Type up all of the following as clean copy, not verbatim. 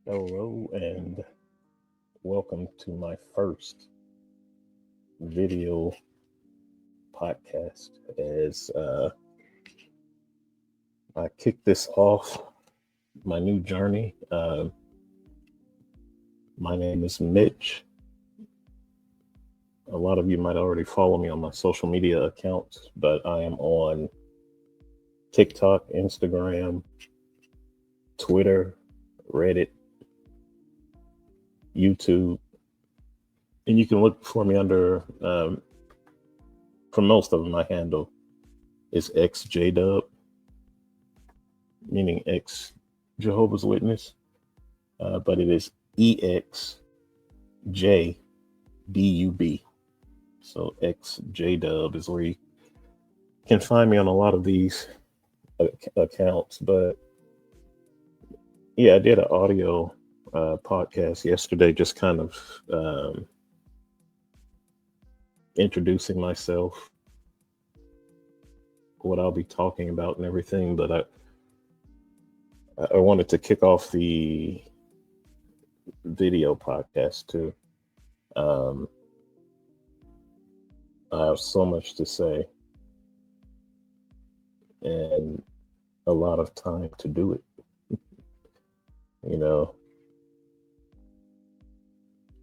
Hello and welcome to my first video podcast. As I kick this off, my new journey. My name is Mitch. A lot of you might already follow me on my social media accounts, but I am on TikTok, Instagram, Twitter, Reddit, YouTube, and you can look for me under, for most of them, my handle is exjw, meaning ex Jehovah's Witness, but it is exjbub. So exjdub is where you can find me on a lot of these accounts. But yeah, I did an audio podcast yesterday, just kind of introducing myself, what I'll be talking about and everything. But I wanted to kick off the video podcast too. I have so much to say and a lot of time to do it. You know,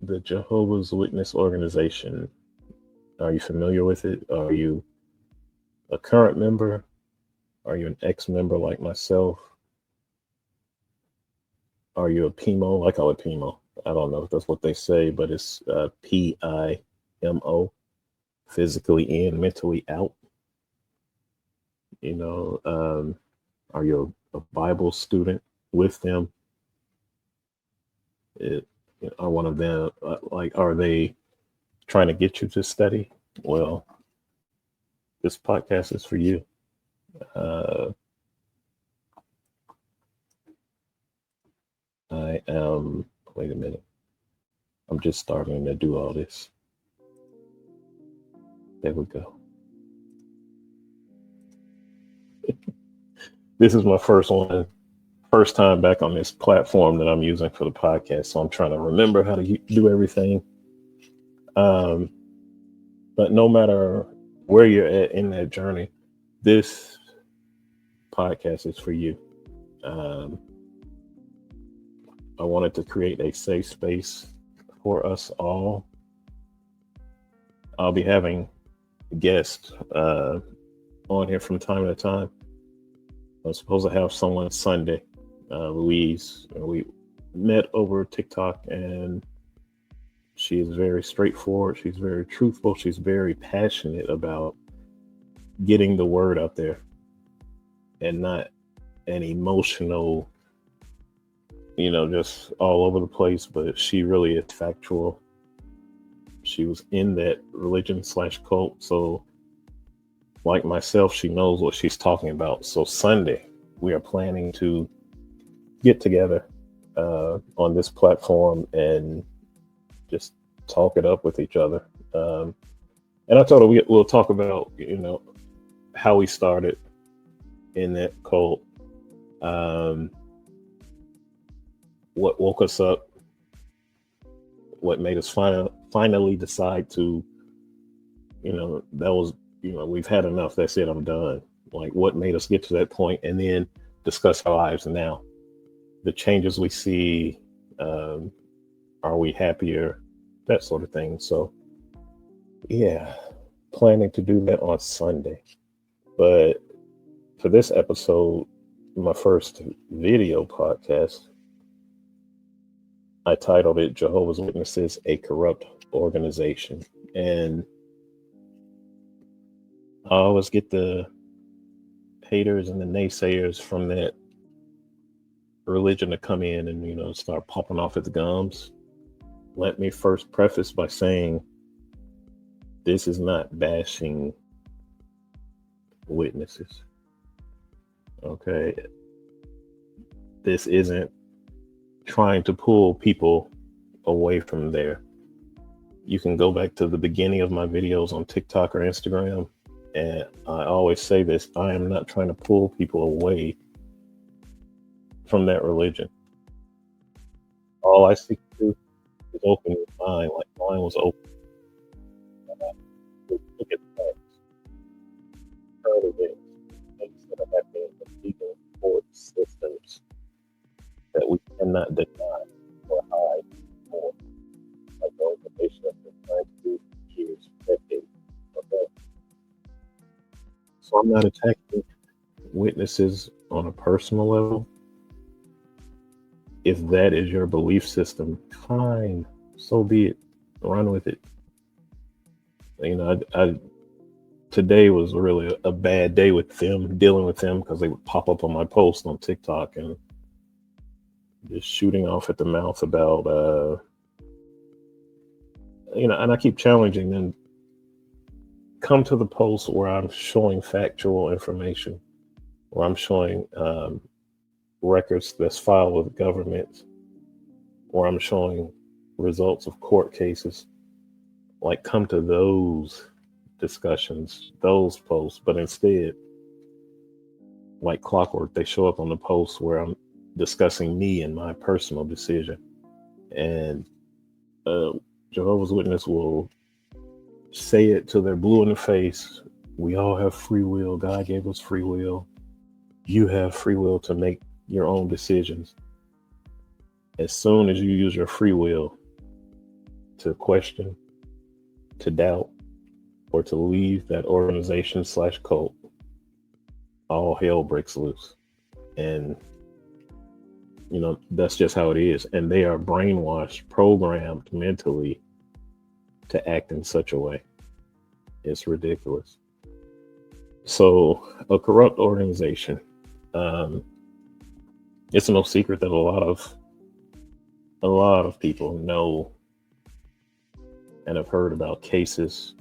the Jehovah's Witness organization, are you familiar with it? Are you a current member? Are you an ex-member like myself? Are you a PIMO? I call it PIMO. I don't know if that's what they say, but it's PIMO, physically in, mentally out. You know, are you a Bible student with them? Are one of them, are they trying to get you to study? Well, this podcast is for you. Wait a minute. I'm just starting to do all this. There we go. This is my first time back on this platform that I'm using for the podcast. So I'm trying to remember how to do everything. But no matter where you're at in that journey, this podcast is for you. I wanted to create a safe space for us all. I'll be having guests on here from time to time. I'm supposed to have someone Sunday, Louise. We met over TikTok, and she is very straightforward. She's very truthful. She's very passionate about getting the word out there and not an emotional, just all over the place, but she really is factual. She was in that religion/cult. So like myself, she knows what she's talking about. So Sunday, we are planning to get together on this platform and just talk it up with each other. And I told her we'll talk about, how we started in that cult, what woke us up, what made us finally decide to, that was, we've had enough. That's it. I'm done. Like, what made us get to that point, and then discuss our lives now, the changes we see. Are we happier? That sort of thing. So, yeah, planning to do that on Sunday. But for this episode, my first video podcast, I titled it Jehovah's Witnesses, a Corrupt Organization. And I always get the haters and the naysayers from that religion to come in and, start popping off at the gums. Let me first preface by saying this is not bashing witnesses. Okay. This isn't trying to pull people away from there. You can go back to the beginning of my videos on TikTok or Instagram, and I always say this: I am not trying to pull people away from that religion. all I seek to do is open your mind, like mine was open. Look at the facts, current events, things that are happening in the legal court systems that we cannot deny or hide or like the organization has been trying to do for years, decades. Okay. So I'm not attacking witnesses on a personal level. If that is your belief system, fine, so be it. Run with it. You know, I today was really a bad day with them, dealing with them, because they would pop up on my post on TikTok and just shooting off at the mouth about, and I keep challenging them. Come to the post where I'm showing factual information, where I'm showing records that's filed with government, or I'm showing results of court cases. Like, come to those discussions, those posts, but instead, like clockwork, they show up on the posts where I'm discussing me and my personal decision. And Jehovah's Witness will say it till they're blue in the face. We all have free will. God gave us free will. You have free will to make your own decisions. As soon as you use your free will to question, to doubt, or to leave that organization / cult, all hell breaks loose. And, that's just how it is. And they are brainwashed, programmed mentally to act in such a way. It's ridiculous. So a corrupt organization, it's no secret that a lot of people know and have heard about cases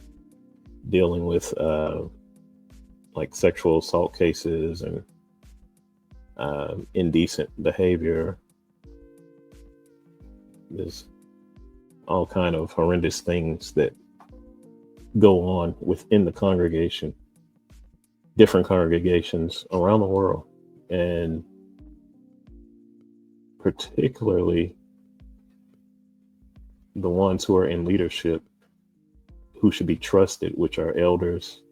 dealing with like sexual assault cases and indecent behavior. There's all kind of horrendous things that go on within the congregation, different congregations around the world, and particularly the ones who are in leadership, who should be trusted, which are elders,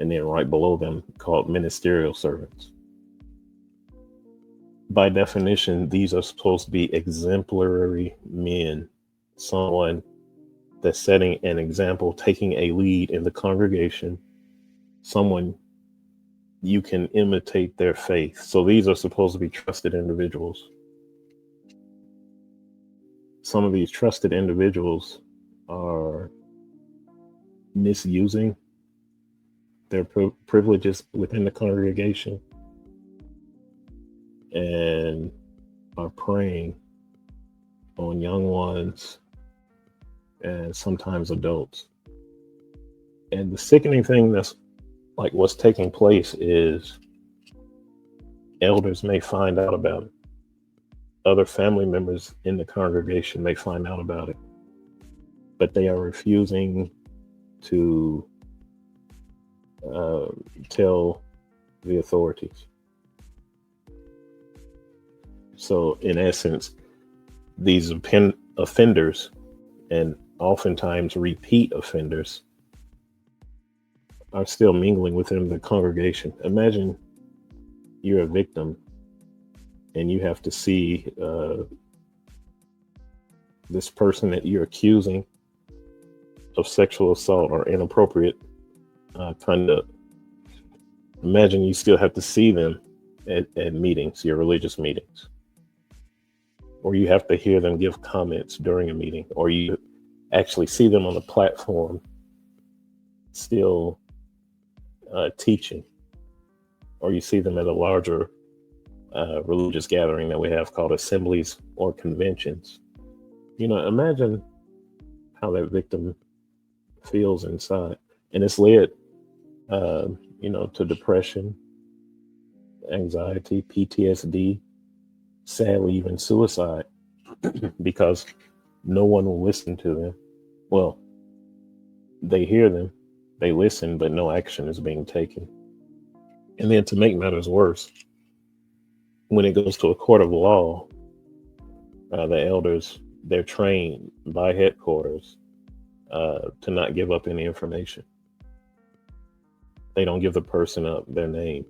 and then right below them called ministerial servants. By definition, these are supposed to be exemplary men, someone that's setting an example, taking a lead in the congregation, someone you can imitate their faith. So these are supposed to be trusted individuals. Some of these trusted individuals are misusing their privileges within the congregation and are preying on young ones and sometimes adults. And the sickening thing that's like what's taking place is elders may find out about it. Other family members in the congregation may find out about it, but they are refusing to tell the authorities. So in essence, these offenders, and oftentimes repeat offenders, are still mingling within the congregation. Imagine you're a victim and you have to see this person that you're accusing of sexual assault or inappropriate conduct. Imagine you still have to see them at meetings, your religious meetings, or you have to hear them give comments during a meeting, or you actually see them on the platform still teaching, or you see them at a larger religious gathering that we have called assemblies or conventions. Imagine how that victim feels inside. And it's led, to depression, anxiety, PTSD, sadly, even suicide, because no one will listen to them. Well, they hear them, they listen, but no action is being taken. And then to make matters worse, when it goes to a court of law, The elders, they're trained by headquarters to not give up any information. They don't give the person up their name.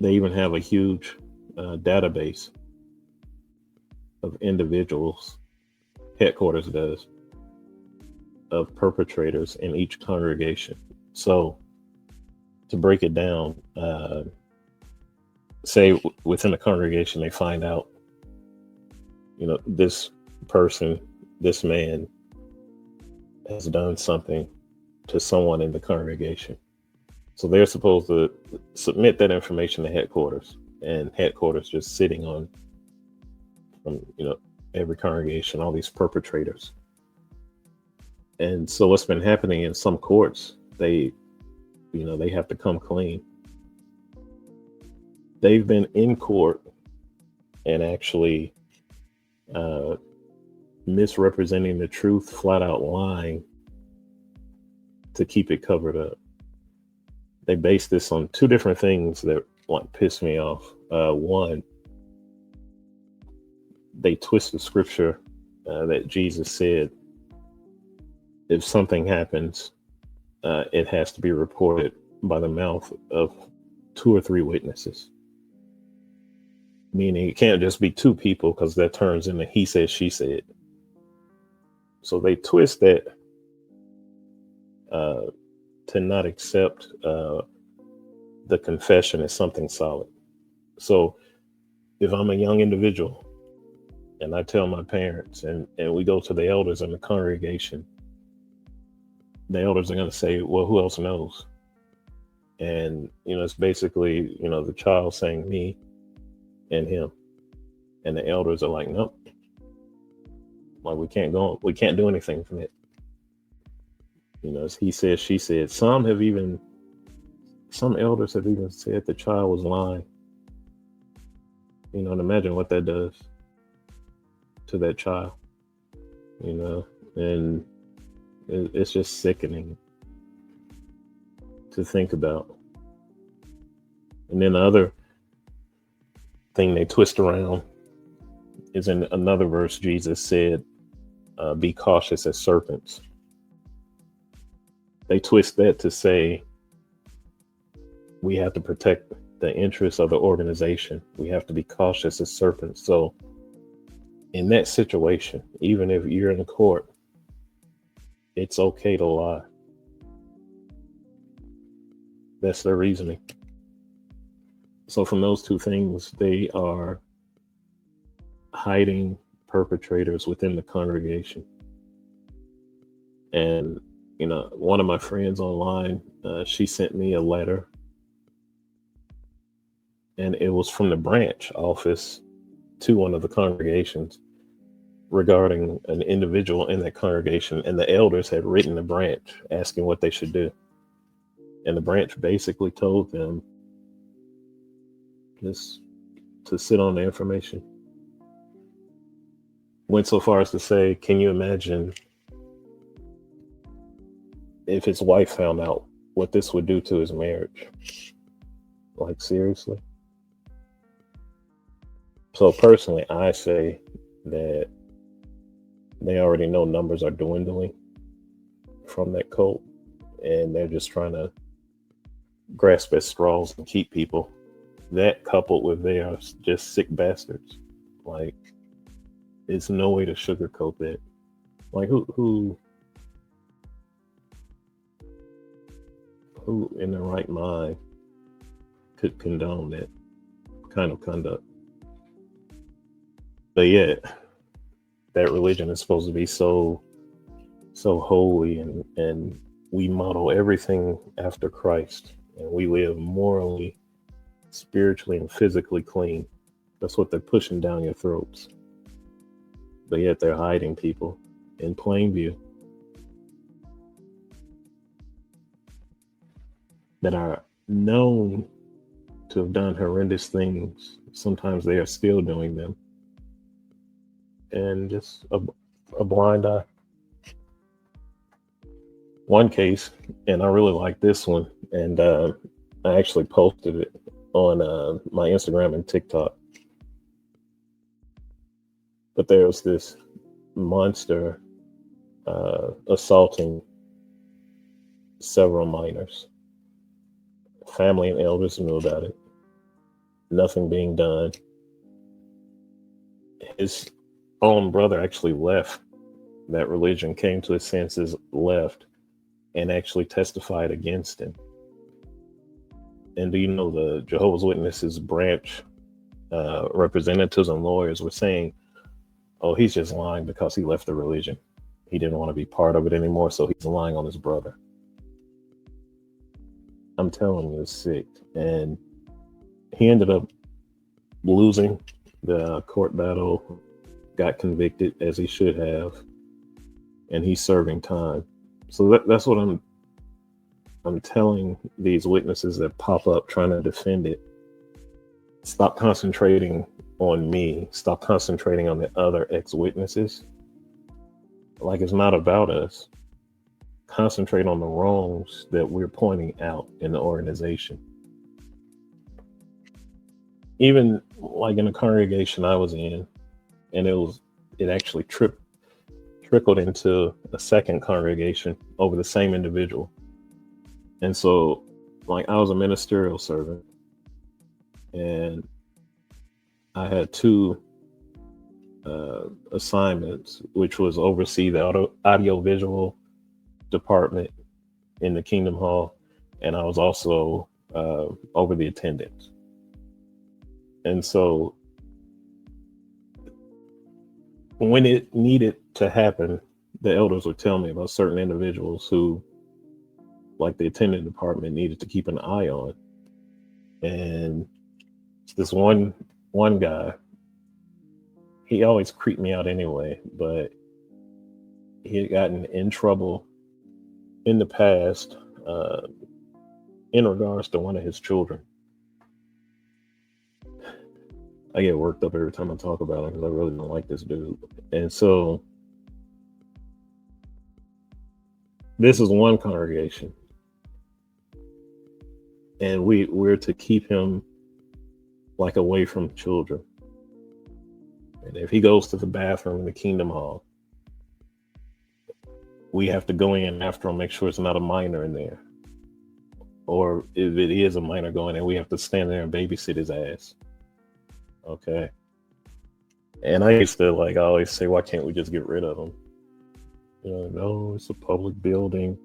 They even have a huge database of individuals, headquarters does, of perpetrators in each congregation. So to break it down, say within the congregation, they find out, this person, this man has done something to someone in the congregation. So they're supposed to submit that information to headquarters, and headquarters just sitting on from, every congregation, all these perpetrators. And so what's been happening in some courts, they have to come clean. They've been in court and actually misrepresenting the truth, flat out lying to keep it covered up. They base this on two different things that piss me off. One, they twist the scripture that Jesus said, if something happens, it has to be reported by the mouth of 2 or 3 witnesses. Meaning it can't just be 2 people, because that turns into he said, she said. So they twist that to not accept the confession as something solid. So if I'm a young individual and I tell my parents and we go to the elders in the congregation, the elders are going to say, well, who else knows? And, it's basically, the child saying me and him. And the elders are like, nope. Like, we can't do anything from it. As he said, she said. Some elders have even said the child was lying. And imagine what that does to that child, and it's just sickening to think about. And then the other thing they twist around is in another verse. Jesus said, be cautious as serpents. They twist that to say we have to protect the interests of the organization. We have to be cautious as serpents. So in that situation, even if you're in court, it's okay to lie. That's their reasoning. So from those two things, they are hiding perpetrators within the congregation. And, one of my friends online, she sent me a letter, and it was from the branch office to one of the congregations regarding an individual in that congregation. And the elders had written the branch asking what they should do. And the branch basically told them just to sit on the information. Went so far as to say, can you imagine if his wife found out what this would do to his marriage? Like, seriously? So personally, I say that they already know numbers are dwindling from that cult, and they're just trying to grasp at straws and keep people. That, coupled with they are just sick bastards. Like, it's no way to sugarcoat that. Like, who in their right mind could condone that kind of conduct? But yet, that religion is supposed to be so holy, and we model everything after Christ, and we live morally, spiritually, and physically clean. That's what they're pushing down your throats. But yet they're hiding people in plain view that are known to have done horrendous things. Sometimes they are still doing them. And just a blind eye. One case, and I really like this one, and I actually posted it on my Instagram and TikTok. But there was this monster assaulting several minors. Family and elders knew about it. Nothing being done. His own brother actually left that religion, came to his senses, left, and actually testified against him. And do you know the Jehovah's Witnesses branch representatives and lawyers were saying, oh, he's just lying because he left the religion. He didn't want to be part of it anymore, so he's lying on his brother. I'm telling you, it's sick. And he ended up losing the court battle, got convicted as he should have, and he's serving time. So that's what I'm telling these witnesses that pop up trying to defend it. Stop concentrating on me. Stop concentrating on the other ex-witnesses. Like, it's not about us. Concentrate on the wrongs that we're pointing out in the organization. Even like in a congregation I was in, and it actually trickled into a second congregation over the same individual. And so, like, I was a ministerial servant, and I had two assignments, which was oversee the audiovisual department in the Kingdom Hall, and I was also over the attendance. And so when it needed to happen, the elders would tell me about certain individuals who, like the attendant department, needed to keep an eye on. And this one guy, he always creeped me out anyway, but he had gotten in trouble in the past in regards to one of his children. I get worked up every time I talk about him because I really don't like this dude. And so this is one congregation, and we're to keep him like away from children. And if he goes to the bathroom in the Kingdom Hall, we have to go in after him, make sure it's not a minor in there. Or if it is a minor going in, we have to stand there and babysit his ass. Okay. And I used to, I always say, why can't we just get rid of him? No, it's a public building.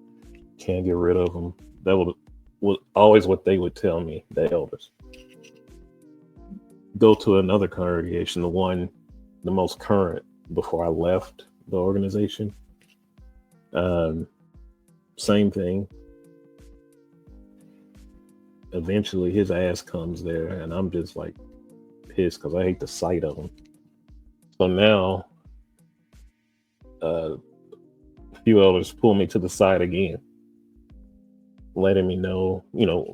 Can't get rid of them. That was always what they would tell me, the elders. Go to another congregation, the most current before I left the organization. Same thing. Eventually his ass comes there, and I'm just pissed because I hate the sight of him. So now a few elders pull me to the side again, letting me know,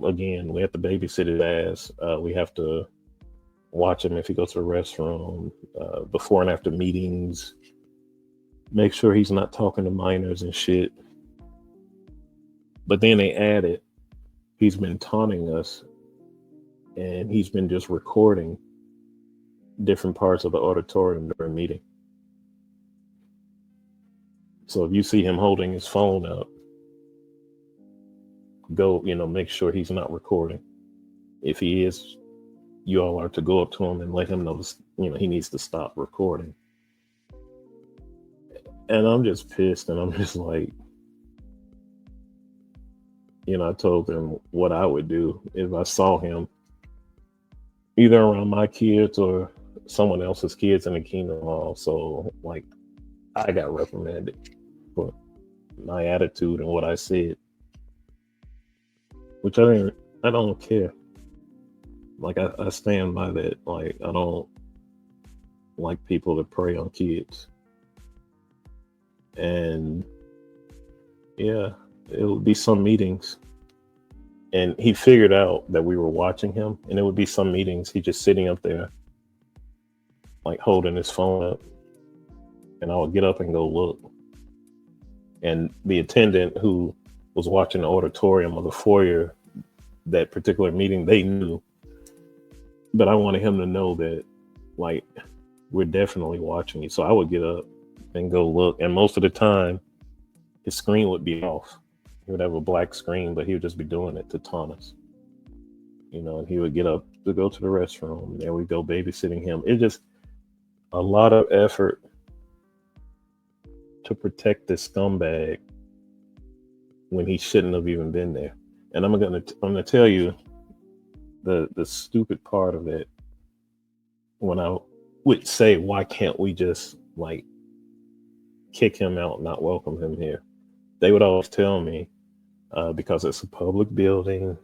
again, we have to babysit his ass. We have to watch him if he goes to the restroom, before and after meetings, make sure he's not talking to minors and shit. But then they added, he's been taunting us, and he's been just recording different parts of the auditorium during meeting. So if you see him holding his phone up, go, make sure he's not recording. If he is, you all are to go up to him and let him know, he needs to stop recording. And I'm just pissed, and I'm just I told them what I would do if I saw him either around my kids or someone else's kids in the Kingdom Hall. So I got reprimanded for my attitude and what I said, which I don't care. I stand by that. I don't like people to prey on kids. And yeah, it would be some meetings, and he figured out that we were watching him, and it would be some meetings he just sitting up there holding his phone up, and I would get up and go look, and the attendant who was watching the auditorium or the foyer that particular meeting, they knew but I wanted him to know that, like, we're definitely watching you. So I would get up and go look, and most of the time, his screen would be off. He would have a black screen, but he would just be doing it to taunt us. And he would get up to go to the restroom, and then we'd go babysitting him. It's just a lot of effort to protect this scumbag when he shouldn't have even been there. And I'm gonna tell you the stupid part of it. When I would say, why can't we just like kick him out, not welcome him here? They would always tell me, because it's a public building,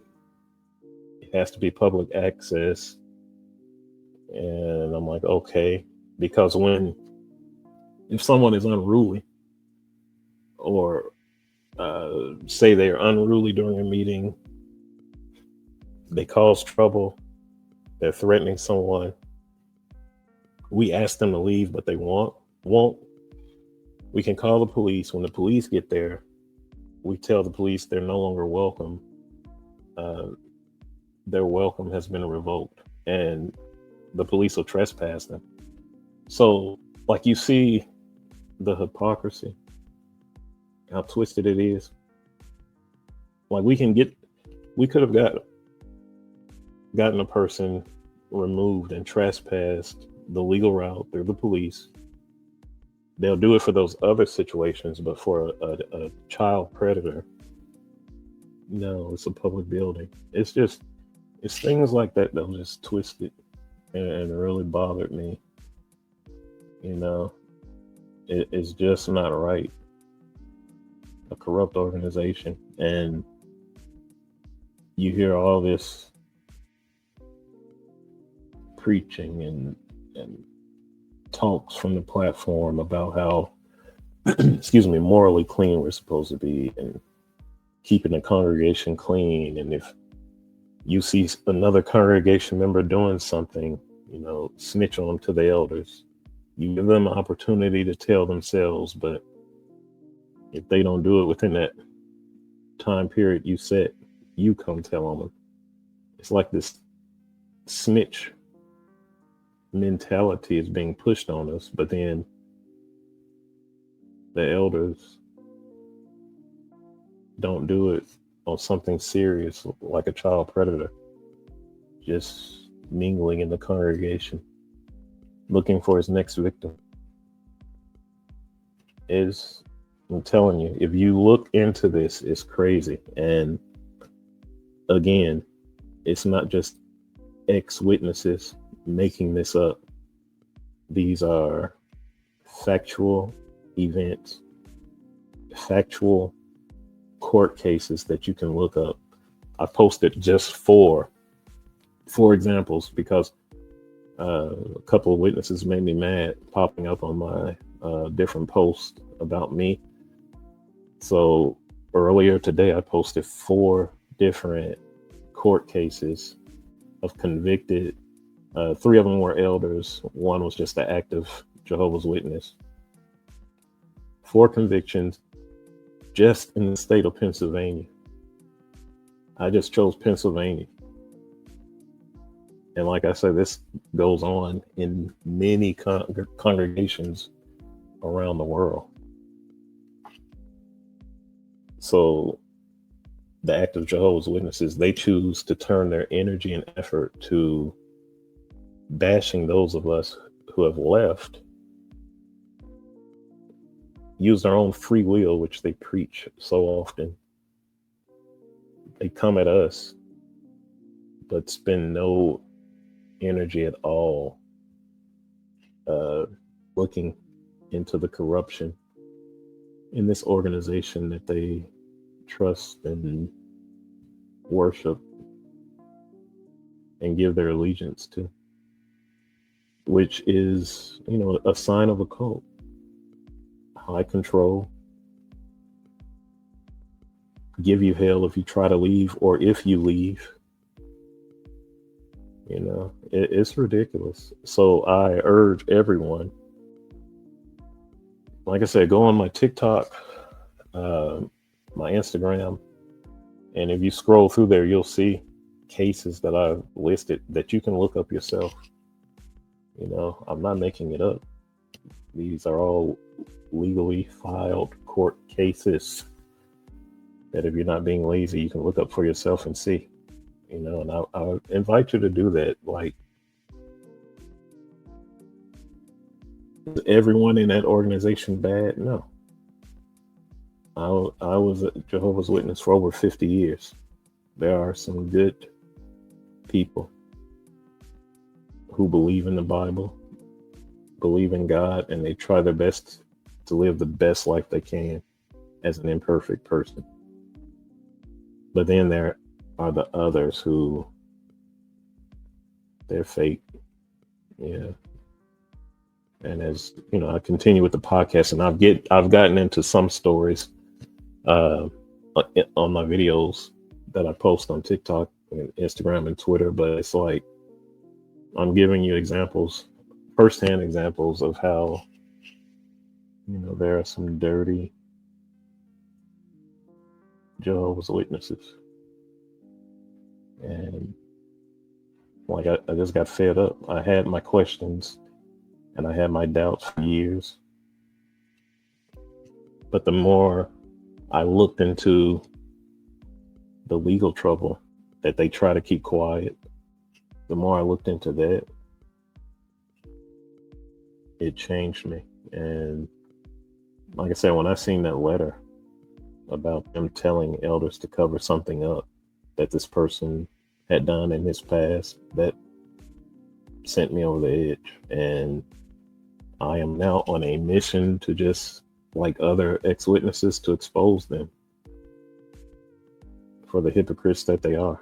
it has to be public access. And I'm like, okay, because if someone is unruly, or say they're unruly during a meeting, they cause trouble, they're threatening someone, we ask them to leave, but they won't. We can call the police. When the police get there, we tell the police they're no longer welcome. Their welcome has been revoked, and the police will trespass them. So, like, you see the hypocrisy, how twisted it is. Like, we could have gotten a person removed and trespassed the legal route through the police. They'll do it for those other situations, but for a child predator, no, it's a public building. It's things like that that'll just twist it, and really bothered me. It's just not right. A corrupt organization, and you hear all this preaching and talks from the platform about how morally clean we're supposed to be, and keeping the congregation clean. And if you see another congregation member doing something, snitch on them to the elders. You give them an opportunity to tell themselves, but if they don't do it within that time period you set, you come tell on them. It's like this snitch mentality is being pushed on us, but then the elders don't do it on something serious, like a child predator, just mingling in the congregation, looking for his next victim. I'm telling you, if you look into this, it's crazy. And again, it's not just ex-witnesses making this up. These are factual events, factual court cases that you can look up. I posted just four examples because a couple of witnesses made me mad, popping up on my different posts about me. So earlier today, I posted 4 different court cases of convicted. 3 of them were elders. 1 was just an active Jehovah's Witness. 4 convictions just in the state of Pennsylvania. I just chose Pennsylvania. And like I said, this goes on in many congregations around the world. So the active Jehovah's Witnesses, they choose to turn their energy and effort to bashing those of us who have left, use their own free will, which they preach so often. They come at us, but spend no energy at all looking into the corruption in this organization that they trust and worship and give their allegiance to, which is, a sign of a cult. High control, give you hell if you try to leave, or if you leave. It's ridiculous. So I urge everyone, like I said, go on my TikTok, my Instagram, and if you scroll through there, you'll see cases that I've listed that you can look up yourself. I'm not making it up. These are all legally filed court cases that if you're not being lazy, you can look up for yourself and see. And I invite you to do that. Like, is everyone in that organization bad? No. I was a Jehovah's Witness for over 50 years. There are some good people who believe in the Bible, believe in God, and they try their best to live the best life they can as an imperfect person. But then there are the others who they're fake. Yeah. And as I continue with the podcast, and I've gotten into some stories on my videos that I post on TikTok and Instagram and Twitter, but it's like I'm giving you firsthand examples of how there are some dirty Jehovah's Witnesses. And like I just got fed up. I had my questions and I had my doubts for years. But the more I looked into the legal trouble that they try to keep quiet, the more I looked into that, it changed me. And like I said, when I seen that letter about them telling elders to cover something up that this person had done in his past, that sent me over the edge. And I am now on a mission to, just like other ex-witnesses, to expose them for the hypocrites that they are.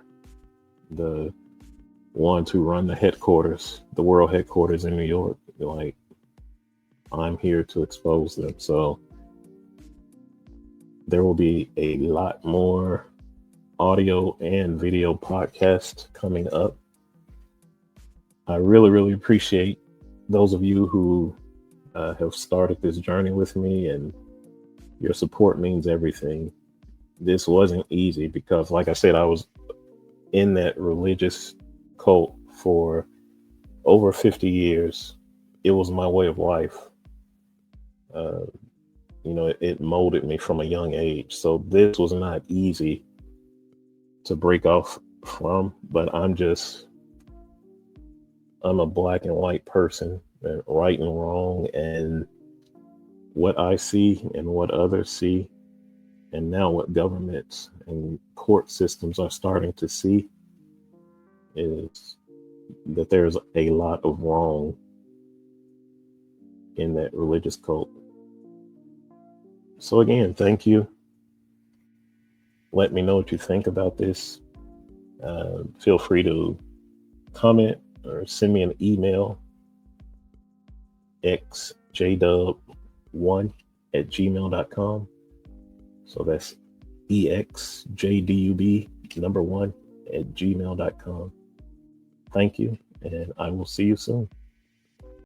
The ones who run the world headquarters in New York. Like, I'm here to expose them. So there will be a lot more audio and video podcasts coming up. I really, really appreciate those of you who have started this journey with me, and your support means everything. This wasn't easy because, like I said, I was in that religious cult for over 50 years. It was my way of life. It molded me from a young age. So this was not easy to break off from, but I'm a black and white person, and right and wrong, and what I see and what others see, and now what governments and court systems are starting to see, is that there's a lot of wrong in that religious cult. So again, thank you. Let me know what you think about this. Feel free to comment or send me an email, exjdub1@gmail.com. So that's exjdub1@gmail.com. Thank you, and I will see you soon.